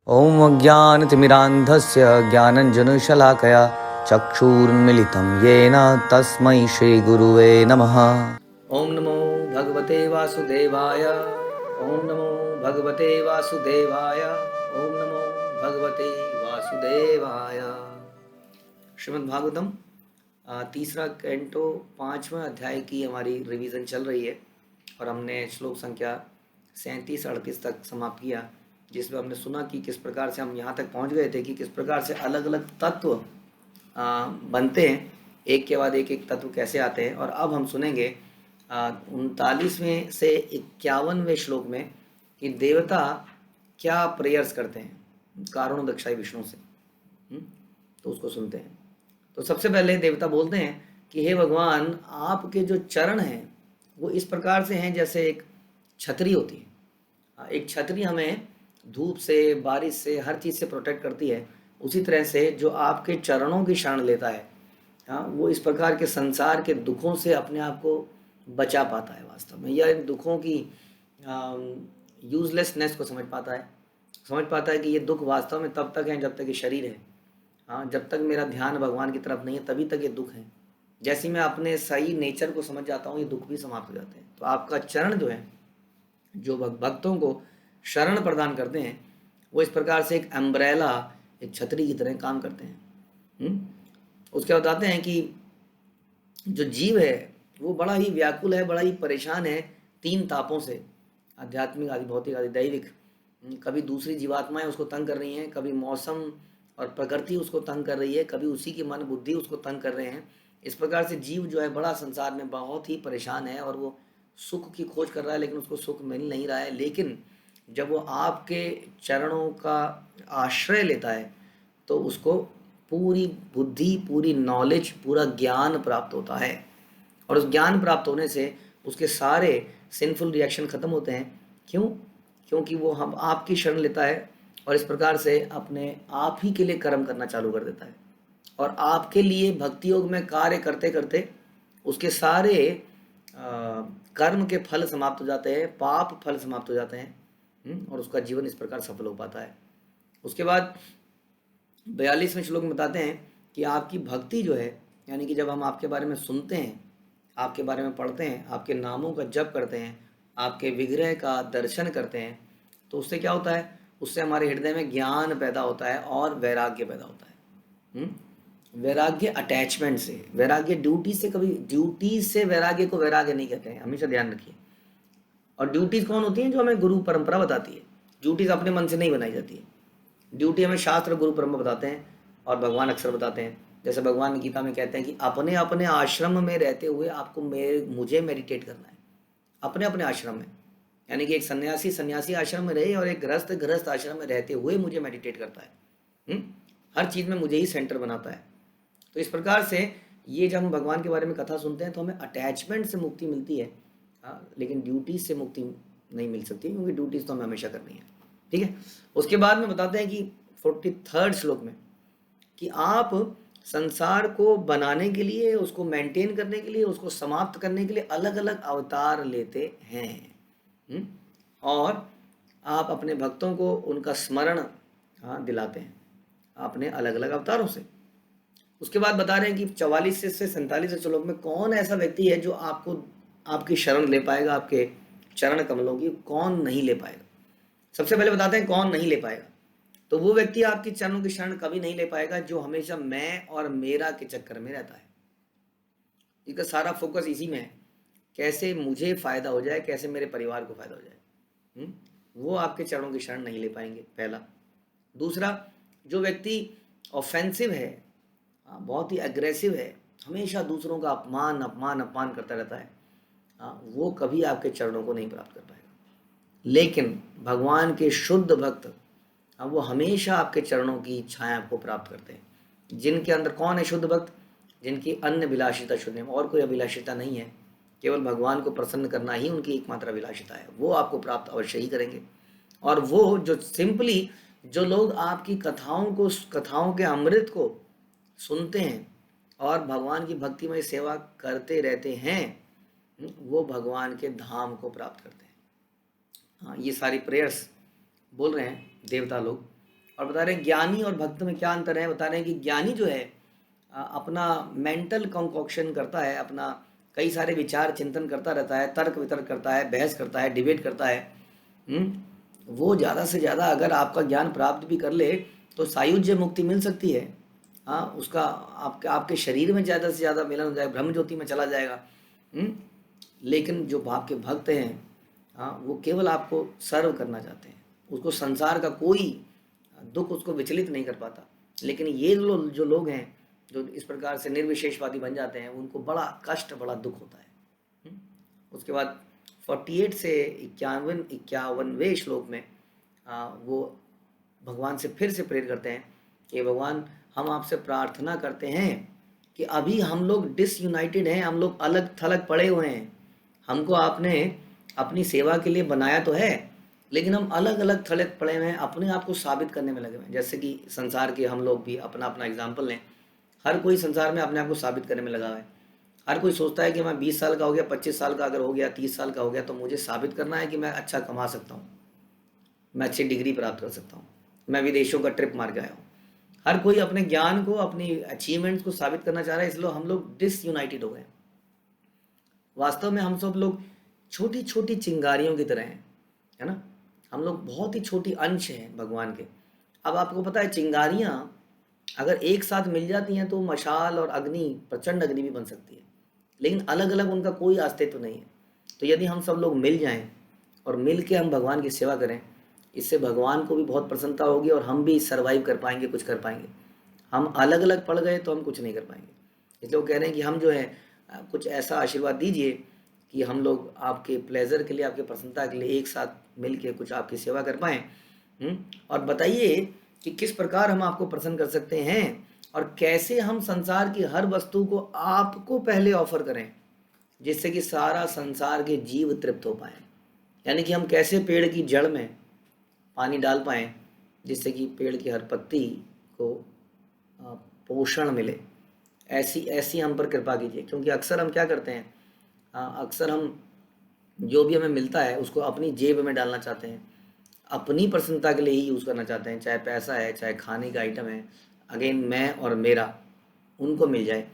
ॐ अज्ञानतिमिरान्धस्य ज्ञानञ्जनशलाकया चक्षुरुन्मिलितं येन तस्मै श्रीगुरुवे नमः। ॐ नमो भगवते वासुदेवाय। ॐ नमो भगवते वासुदेवाय। ॐ नमो भगवते वासुदेवाय। श्रीमद्भागवतम तीसरा कैंटो 5वां अध्याय की हमारी रिवीजन चल रही है और हमने श्लोक संख्या 37-38 तक समाप्त किया, जिसमें हमने सुना कि किस प्रकार से हम यहाँ तक पहुँच गए थे कि किस प्रकार से अलग अलग तत्व बनते हैं, एक के बाद एक तत्व कैसे आते हैं। और अब हम सुनेंगे 39वें से 51वें श्लोक में कि देवता क्या प्रेयर्स करते हैं कारुण दक्षाई विष्णु से। तो उसको सुनते हैं। तो सबसे पहले देवता बोलते हैं कि हे भगवान, आपके जो चरण हैं वो इस प्रकार से हैं जैसे एक छतरी होती है। एक छतरी हमें धूप से, बारिश से, हर चीज़ से प्रोटेक्ट करती है। उसी तरह से जो आपके चरणों की शरण लेता है, वो इस प्रकार के संसार के दुखों से अपने आप को बचा पाता है वास्तव में, या इन दुखों की यूजलेसनेस को समझ पाता है कि ये दुख वास्तव में तब तक है जब तक ये शरीर है। जब तक मेरा ध्यान भगवान की तरफ नहीं है तभी तक ये दुख है। जैसे मैं अपने सही नेचर को समझ जाता हूँ, ये दुख भी समाप्त हो जाते हैं। तो आपका चरण जो है, जो भक्तों को शरण प्रदान करते हैं, वो इस प्रकार से एक अम्ब्रेला, एक छतरी की तरह काम करते हैं। उसके बाद बताते हैं कि जो जीव है वो बड़ा ही व्याकुल है, बड़ा ही परेशान है 3 तापों से, आध्यात्मिक आदि, भौतिक आदि, दैविक। कभी दूसरी जीवात्माएं उसको तंग कर रही हैं, कभी मौसम और प्रकृति उसको तंग कर रही है, कभी उसी की मन बुद्धि उसको तंग कर रहे हैं। इस प्रकार से जीव जो है बड़ा संसार में बहुत ही परेशान है और वो सुख की खोज कर रहा है, लेकिन उसको सुख मिल नहीं रहा है। लेकिन जब वो आपके चरणों का आश्रय लेता है तो उसको पूरी बुद्धि, पूरी नॉलेज, पूरा ज्ञान प्राप्त होता है। और उस ज्ञान प्राप्त होने से उसके सारे सिंफुल रिएक्शन खत्म होते हैं। क्यों? क्योंकि वो हम आपकी शरण लेता है और इस प्रकार से अपने आप ही के लिए कर्म करना चालू कर देता है। और आपके लिए भक्ति योग में कार्य करते करते उसके सारे कर्म के फल समाप्त हो जाते हैं, पाप फल समाप्त हो जाते हैं, और उसका जीवन इस प्रकार सफल हो पाता है। उसके बाद 42वें श्लोक में बताते हैं कि आपकी भक्ति जो है, यानी कि जब हम आपके बारे में सुनते हैं, आपके बारे में पढ़ते हैं, आपके नामों का जप करते हैं, आपके विग्रह का दर्शन करते हैं, तो उससे क्या होता है? उससे हमारे हृदय में ज्ञान पैदा होता है और वैराग्य पैदा होता है। वैराग्य अटैचमेंट से, वैराग्य ड्यूटी से, कभी ड्यूटी से वैराग्य को वैराग्य नहीं कहते हैं, हमेशा ध्यान रखिए। और ड्यूटीज कौन होती हैं? जो हमें गुरु परंपरा बताती है। ड्यूटीज अपने मन से नहीं बनाई जाती है। ड्यूटी हमें शास्त्र, गुरु परंपरा बताते हैं और भगवान अक्सर बताते हैं। जैसे भगवान गीता में कहते हैं कि अपने अपने आश्रम में रहते हुए आपको मुझे मेडिटेट करना है, अपने अपने आश्रम में। यानी कि एक सन्यासी सन्यासी आश्रम में रहे और एक गृहस्थ गृहस्थ आश्रम में रहते हुए मुझे मेडिटेट करता है। हर चीज़ में मुझे ही सेंटर बनाता है। तो इस प्रकार से ये जब हम भगवान के बारे में कथा सुनते हैं तो हमें अटैचमेंट से मुक्ति मिलती है, लेकिन ड्यूटीज से मुक्ति नहीं मिल सकती, क्योंकि ड्यूटीज तो हमें हमेशा करनी है। ठीक है। उसके बाद में बताते हैं कि 43rd श्लोक में कि आप संसार को बनाने के लिए, उसको मेंटेन करने के लिए, उसको समाप्त करने के लिए अलग अलग अवतार लेते हैं। और आप अपने भक्तों को उनका स्मरण दिलाते हैं अपने अलग अलग अवतारों से। उसके बाद बता रहे हैं कि 44 से 47 श्लोक में कौन ऐसा व्यक्ति है जो आपको, आपकी शरण ले पाएगा, आपके चरण कमलों की कौन नहीं ले पाएगा। सबसे पहले बताते हैं कौन नहीं ले पाएगा। तो वो व्यक्ति आपकी चरणों की शरण कभी नहीं ले पाएगा जो हमेशा मैं और मेरा के चक्कर में रहता है। इसका सारा फोकस इसी में है, कैसे मुझे फायदा हो जाए, कैसे मेरे परिवार को फायदा हो जाए। वो आपके चरणों की शरण नहीं ले पाएंगे, पहला। दूसरा, जो व्यक्ति ऑफेंसिव है, बहुत ही एग्रेसिव है, हमेशा दूसरों का अपमान अपमान अपमान करता रहता है, वो कभी आपके चरणों को नहीं प्राप्त कर पाएगा। लेकिन भगवान के शुद्ध भक्त, वो हमेशा आपके चरणों की छाया को प्राप्त करते हैं। जिनके अंदर, कौन है शुद्ध भक्त? जिनकी अन्य अभिलाषिता शून्य, और कोई अभिलाषिता नहीं है, केवल भगवान को प्रसन्न करना ही उनकी एकमात्र अभिलाषिता है, वो आपको प्राप्त अवश्य ही करेंगे। और वो जो सिंपली, जो लोग आपकी कथाओं के अमृत को सुनते हैं और भगवान की भक्तिमय सेवा करते रहते हैं, वो भगवान के धाम को प्राप्त करते हैं। ये सारी प्रेयर्स बोल रहे हैं देवता लोग और बता रहे हैं ज्ञानी और भक्त में क्या अंतर है। बता रहे हैं कि ज्ञानी जो है अपना मेंटल कंकॉक्शन करता है, अपना कई सारे विचार चिंतन करता रहता है, तर्क वितर्क करता है, बहस करता है, डिबेट करता है। वो ज़्यादा से ज़्यादा अगर आपका ज्ञान प्राप्त भी कर ले तो सायुज्य मुक्ति मिल सकती है। हाँ, उसका आपके आपके शरीर में ज़्यादा से ज़्यादा मिलन हो जाएगा, ब्रह्म ज्योति में चला जाएगा। लेकिन जो आपके भक्त हैं, हाँ, वो केवल आपको सर्व करना चाहते हैं, उसको संसार का कोई दुख उसको विचलित नहीं कर पाता। लेकिन ये जो लोग हैं जो इस प्रकार से निर्विशेषवादी बन जाते हैं, उनको बड़ा कष्ट, बड़ा दुख होता है। उसके बाद 48 से 51वें श्लोक में वो भगवान से फिर से प्रेर करते हैं कि भगवान, हम आपसे प्रार्थना करते हैं कि अभी हम लोग डिसयूनाइटेड हैं, हम लोग अलग थलग पड़े हुए हैं। हमको आपने अपनी सेवा के लिए बनाया तो है, लेकिन हम अलग अलग थलग पड़े हुए हैं, अपने आप को साबित करने में लगे हुए हैं। जैसे कि संसार के हम लोग भी अपना अपना एग्जाम्पल लें, हर कोई संसार में अपने आप को साबित करने में लगा हुआ है। हर कोई सोचता है कि मैं 20 साल का हो गया, 25 साल का अगर हो गया, 30 साल का हो गया, तो मुझे साबित करना है कि मैं अच्छा कमा सकता हूँ, मैं अच्छी डिग्री प्राप्त कर सकता हूँ, मैं विदेशों का ट्रिप मार के आया हूँ। हर कोई अपने ज्ञान को, अपनी अचीवमेंट्स को साबित करना चाह रहा है, इसलिए हम लोग डिसयूनाइटेड हो गए। वास्तव में हम सब लोग छोटी छोटी चिंगारियों की तरह हैं, है ना। हम लोग बहुत ही छोटी अंश हैं भगवान के। अब आपको पता है, चिंगारियाँ अगर एक साथ मिल जाती हैं तो मशाल और अग्नि, प्रचंड अग्नि भी बन सकती है, लेकिन अलग अलग उनका कोई अस्तित्व नहीं है। तो यदि हम सब लोग मिल जाएं और मिल के हम भगवान की सेवा करें, इससे भगवान को भी बहुत प्रसन्नता होगी और हम भी सर्वाइव कर पाएंगे, कुछ कर पाएंगे। हम अलग अलग पड़ गए तो हम कुछ नहीं कर पाएंगे। इसलिए वो कह रहे हैं कि हम जो है कुछ ऐसा आशीर्वाद दीजिए कि हम लोग आपके प्लेजर के लिए, आपके प्रसन्नता के लिए एक साथ मिल के कुछ आपकी सेवा कर पाएँ। और बताइए कि किस प्रकार हम आपको प्रसन्न कर सकते हैं और कैसे हम संसार की हर वस्तु को आपको पहले ऑफर करें, जिससे कि सारा संसार के जीव तृप्त हो पाए। यानी कि हम कैसे पेड़ की जड़ में पानी डाल पाएँ, जिससे कि पेड़ की हर पत्ती को पोषण मिले। ऐसी ऐसी हम पर कृपा कीजिए। क्योंकि अक्सर हम क्या करते हैं, अक्सर हम जो भी हमें मिलता है उसको अपनी जेब में डालना चाहते हैं, अपनी प्रसन्नता के लिए ही यूज़ करना चाहते हैं, चाहे पैसा है, चाहे खाने का आइटम है, अगेन मैं और मेरा उनको मिल जाए।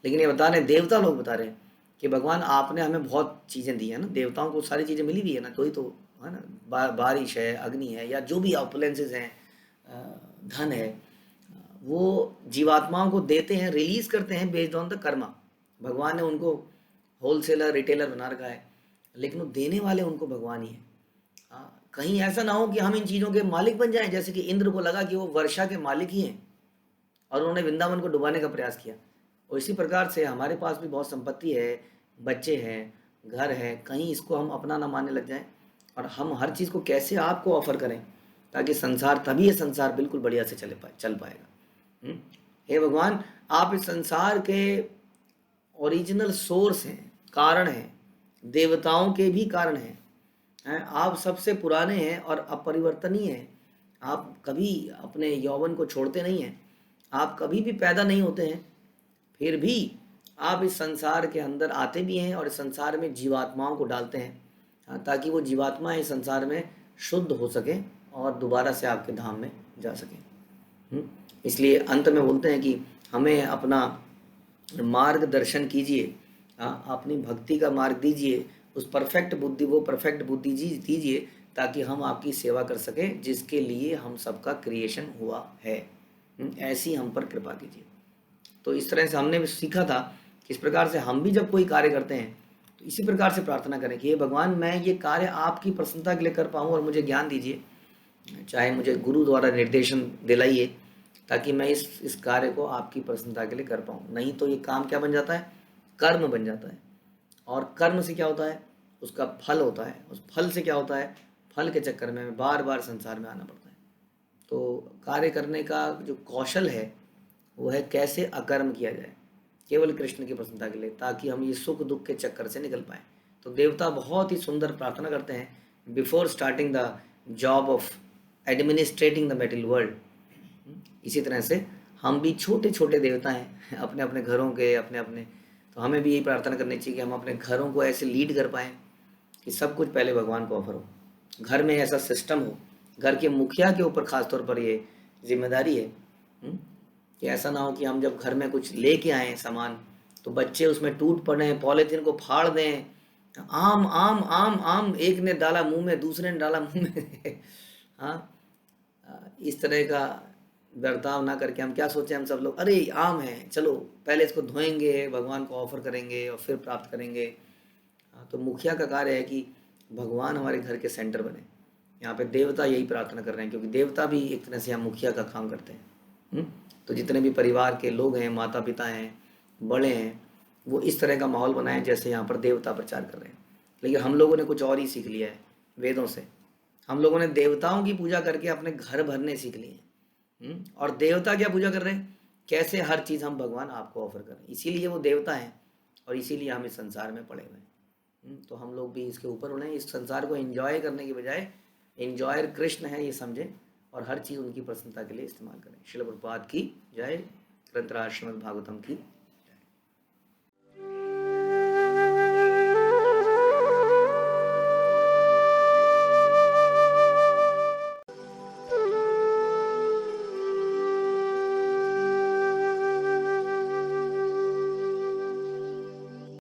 लेकिन ये बता रहे हैं, देवता लोग बता रहे हैं कि भगवान आपने हमें बहुत चीज़ें दी है ना, देवताओं को सारी चीज़ें मिली हुई है ना, कोई तो है ना, बारिश है, अग्नि है, या जो भी ऑपुलेंसेस हैं, धन है, वो जीवात्माओं को देते हैं, रिलीज करते हैं बेस्ड ऑन द कर्मा। भगवान ने उनको होलसेलर, रिटेलर बना रखा है, लेकिन वो देने वाले उनको भगवान ही है। कहीं ऐसा ना हो कि हम इन चीज़ों के मालिक बन जाएं, जैसे कि इंद्र को लगा कि वो वर्षा के मालिक ही हैं और उन्होंने वृंदावन को डुबाने का प्रयास किया। और इसी प्रकार से हमारे पास भी बहुत संपत्ति है, बच्चे हैं, घर है, कहीं इसको हम अपना ना मानने लग जाएं और हम हर चीज़ को कैसे आपको ऑफर करें, ताकि संसार, तभी ये संसार बिल्कुल बढ़िया से चल पाएगा। हे भगवान, आप इस संसार के ओरिजिनल सोर्स हैं, कारण हैं, देवताओं के भी कारण हैं। आप सबसे पुराने हैं और अपरिवर्तनीय हैं। आप कभी अपने यौवन को छोड़ते नहीं हैं, आप कभी भी पैदा नहीं होते हैं, फिर भी आप इस संसार के अंदर आते भी हैं और इस संसार में जीवात्माओं को डालते हैं, ताकि वो जीवात्माएं इस संसार में शुद्ध हो सकें और दोबारा से आपके धाम में जा सकें। इसलिए अंत में बोलते हैं कि हमें अपना मार्गदर्शन कीजिए, अपनी भक्ति का मार्ग दीजिए, उस परफेक्ट बुद्धि, वो परफेक्ट बुद्धि दीजिए, ताकि हम आपकी सेवा कर सकें, जिसके लिए हम सबका क्रिएशन हुआ है। ऐसी हम पर कृपा कीजिए। तो इस तरह से हमने भी सीखा था कि इस प्रकार से हम भी जब कोई कार्य करते हैं तो इसी प्रकार से प्रार्थना करें कि हे भगवान, मैं ये कार्य आपकी प्रसन्नता के लिए कर पाऊँ और मुझे ज्ञान दीजिए, चाहे मुझे गुरु द्वारा निर्देशन दिलाइए, ताकि मैं इस कार्य को आपकी प्रसन्नता के लिए कर पाऊँ। नहीं तो ये काम क्या बन जाता है, कर्म बन जाता है। और कर्म से क्या होता है, उसका फल होता है। उस फल से क्या होता है, फल के चक्कर में बार बार संसार में आना पड़ता है। तो कार्य करने का जो कौशल है वो है कैसे अकर्म किया जाए, केवल कृष्ण की प्रसन्नता के लिए, ताकि हम ये सुख दुख के चक्कर से निकल पाएँ। तो देवता बहुत ही सुंदर प्रार्थना करते हैं before starting the job of administrating the material world. इसी तरह से हम भी छोटे छोटे देवता हैं अपने अपने घरों के, अपने अपने। तो हमें भी यही प्रार्थना करनी चाहिए कि हम अपने घरों को ऐसे लीड कर पाएँ कि सब कुछ पहले भगवान को ऑफर हो। घर में ऐसा सिस्टम हो, घर के मुखिया के ऊपर खासतौर पर ये जिम्मेदारी है। कि ऐसा ना हो कि हम जब घर में कुछ लेके आए सामान तो बच्चे उसमें टूट पड़े, पॉलीथीन को फाड़ दें, आम आम आम आम, एक ने डाला मुंह में, दूसरे ने डाला मुंह में। हाँ, इस तरह का बर्ताव ना करके हम क्या सोचें, हम सब लोग अरे आम है, चलो पहले इसको धोएंगे, भगवान को ऑफर करेंगे और फिर प्राप्त करेंगे। तो मुखिया का कार्य है कि भगवान हमारे घर के सेंटर बने। यहाँ पे देवता यही प्रार्थना कर रहे हैं, क्योंकि देवता भी एक तरह से यहाँ मुखिया का काम करते हैं। तो जितने भी परिवार के लोग हैं, माता पिता हैं, बड़े हैं, वो इस तरह का माहौल बनाए जैसे यहाँ पर देवता प्रचार कर रहे हैं। लेकिन हम लोगों ने कुछ और ही सीख लिया है वेदों से। हम लोगों ने देवताओं की पूजा करके अपने घर भरने सीख लिए हैं। और देवता क्या पूजा कर रहे हैं, कैसे हर चीज़ हम भगवान आपको ऑफर करें, इसीलिए वो देवता हैं और इसीलिए हम इस संसार में पड़े हुए हैं। तो हम लोग भी इसके ऊपर उन्हें इस संसार को एंजॉय करने के बजाय एंजॉयर कृष्ण है ये समझें और हर चीज़ उनकी प्रसन्नता के लिए इस्तेमाल करें। श्रील प्रभुपाद की जय। ग्रंथराज श्रीमद् भागवतम की